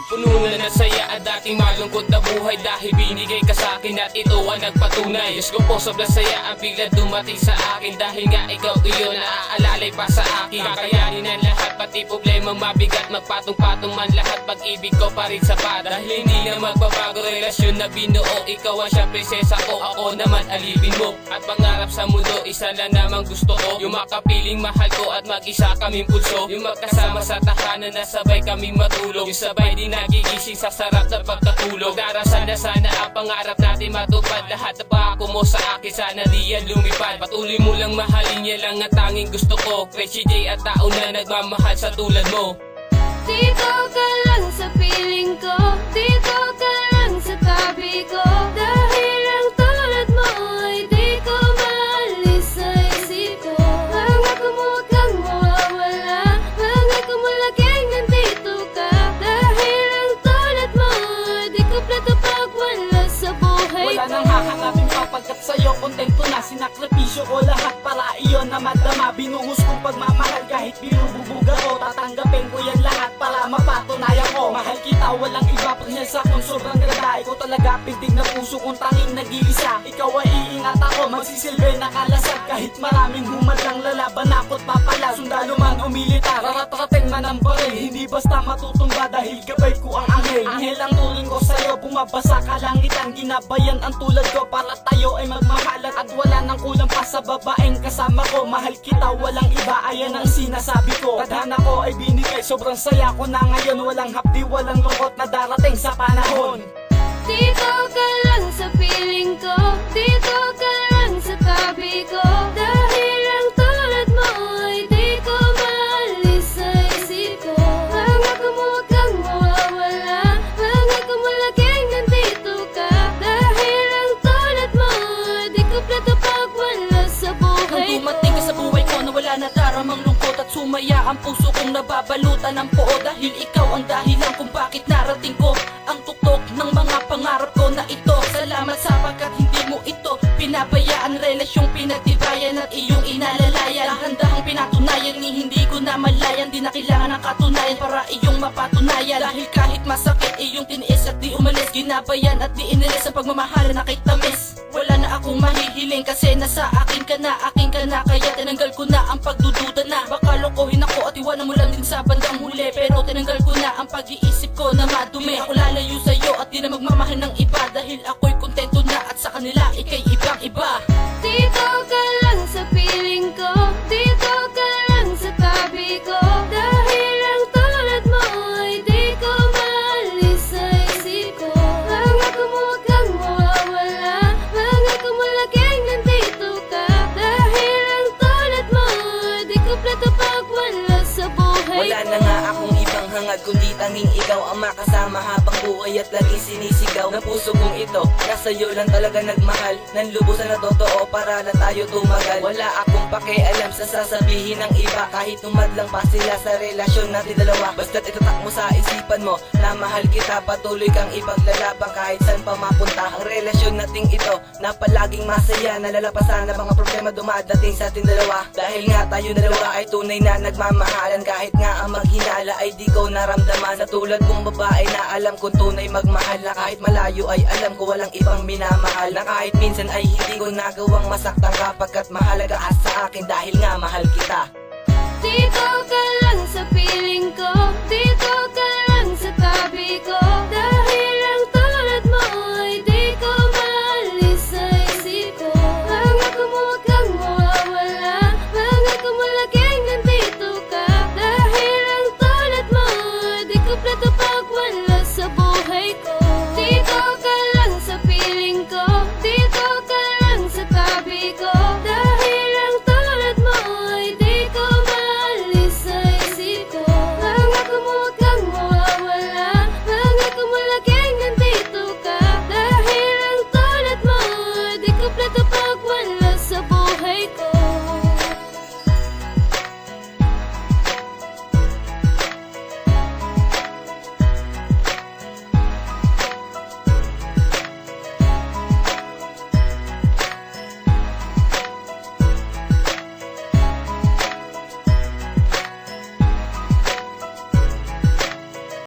Puno na ng saya at dating malungkot na buhay, dahil binigay ka sa akin at ito ang nagpatunay. Diyos ko po, sobrang saya ang bigla dumating sa akin, dahil nga ikaw iyon naaalalay pa sa akin. Kakayanin ang lahat, pati problemang mabigat, magpatong-patong man lahat, pag-ibig ko pa rin sapat. Dahil hindi na magbabago relasyon na binuo, ikaw ang siya prinsesa ko, ako naman alipin mo. At pangarap sa mundo, isa lang namang gusto ko, yung makapiling mahal ko at mag-isa kaming pulso. Yung magkasama sa tahanan na sabay kaming matulog, yung sabay din nagigising sa sarap na pagkatulog. Darasal na sana ang pangarap natin matupad, lahat na pangako mo sa akin sana di yan lumipad. Patuloy mo lang mahalin, yan lang ang tanging gusto ko. Crazy J at tao na nagmamahal sa tulad mo. Dito ka lang sa piling ko, dito ka lang sa tabi ko, dahil ang tulad mo ay di ko maalis sa isip ko. Pangako mo huwag kang mawawala, pangako mo laging nandito ka, dahil ang tulad mo ay di kompleto pag wala sa buhay ko. Wala nang hahanapin pa pagkat sa'yo kontento na, sinakripisyo ko lahat para iyon na madama. Binuhos kong pagmamahal kahit binububog ako, tatanggapin ko yan lahat para mapatunayan ko. Mahal kita, walang iba, prinsesa kung sobrang ganda. Ikaw talaga pintig na puso kong tanging nag-iisa. Ikaw ay iingat ako, magsisilbi na kalasag. Kahit maraming humadlang lalaban ako't papala, sundalo man o militar, raratrating man ang baril, hindi basta matutumba dahil gabay ko ang anghel. Anghel ang turing ko sa'yo, bumabasa kalangitan, ginabayan ang tulad ko para tayo ay magmahalan. At wala nang kulang pa sa babaeng kasama ko, mahal kita, walang iba, ayan ang sinasabi ko. Tadhana ko ay binigay, sobrang saya ko na ngayon, walang hapdi, walang lungkot na darating sa panahon. Dito ka lang sa piling ko, dito ka lang sa tabi ko, dahil ang tulad mo ay di ko maalis sa isip ko. Pangako mo huwag kang mawawala, pangako mo laging nandito ka, dahil ang tulad mo ay di kompleto pag wala sa buhay Nang ko. dumating ka sa buhay ko na wala na daramang lungkot at sumaya ang puso kong nababalutan ng poo, dahil ikaw ang dahilan kung bakit narating ko ang tuktok ng mga pangarap ko na ito. Salamat sapagkat hindi mo ito pinabayaan, relasyong pinagtibayan at iyong inalalayan. Dahan-dahang pinatunayan ni hindi ko na malayan, di na kailangan ng katunayan para iyong mapatunayan. Dahil kahit masakit iyong tiniis at di umalis, ginabayan at di inilis ang pagmamahal na kay tamis. Wala na akong mahihiling kasi nasa akin ka na, akin ka na, kaya tinanggal ko na ang pagdududa na. Baka lokohin ako at iwanan mo lang din sa bandang huli, pero tinanggal ko na ang pag-iisip ko na madumi. Ako lalayo sa'yo at di na magmamahal ng iba, dahil ako'y kontento na at sa kanila ika'y ibang iba. Dito ka lang sa piling ko, dito ka lang sa tabi ko, dahil ang tulad mo ay di ko maalis sa isip ko. Pangako mo huwag kang mawawala, pangako mo laging nandito ka, dahil ang tulad mo ay di kompleto pag wala sa buhay Wala ko. na nga akong ibang hangad kundi tanging ikaw ang makasama habang buhay at laging sinisigaw ng puso kong ito. Nasa'yo lang talaga nagmahal, ng lubusan na totoo para na tayo tumagal. Wala akong pakialam sa sasabihin ng iba, kahit tumadlang pa sila sa relasyon natin dalawa. Basta't itatak mo sa isipan mo na mahal kita, patuloy kang ipaglalabang kahit saan pa mapunta. Ang relasyon nating ito na palaging masaya, nalalapasan na mga problema dumadating sa ating dalawa. Dahil nga tayo dalawa ay tunay na nagmamahalan, kahit nga ang maghinala ay di ko naramdaman. Sa tulad kong babae na alam kong tunay magmahal, na kahit malayo ay alam ko walang ibang minamahal, na kahit minsan ay hindi ko nagawang masaktan ka, pagkat mahalaga ka sa akin dahil nga mahal kita. Dito ka lang sa piling ko,